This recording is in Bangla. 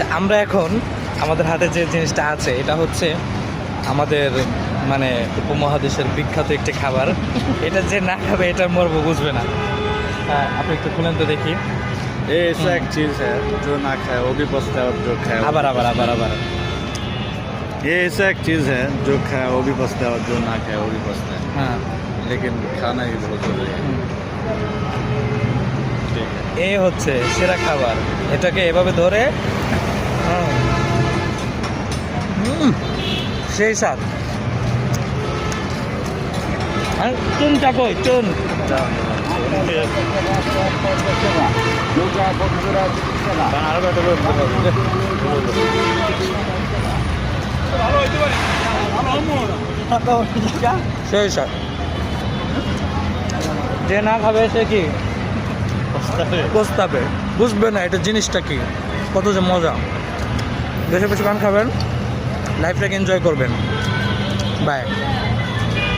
আচ্ছা, আমরা এখন আমাদের হাতে যে জিনিসটা আছে এটা হচ্ছে আমাদের মানে উপমহাদেশের বিখ্যাত একটি খাবার। এটা যে না খাবে এটার মর্ম বুঝবে না। আপনি একটু খুলেন তো দেখি। ये ऐसा एक चीज़ है जो ना खाए वो भी पछता है और जो खाए वो আবার আবার আবার আবার ये ऐसा एक चीज़ है जो खाए वो भी पछता है और जो ना खाए वो भी पछता है হ্যাঁ, लेकिन खाना ही बहुत जरूरी है ठीक है এই হচ্ছে সেরা খাবার। এটাকে এভাবে ধরে সেই স্বাদ। আর চুনটা কই চুন? সেই স্বাদ। যে না খাবে সে কি পস্তাবে, বুঝবে না এটা জিনিসটা কি, কত যে মজা। বেশি বেশি পান খাবেন, লাইফটাকে এনজয় করবেন। বাই।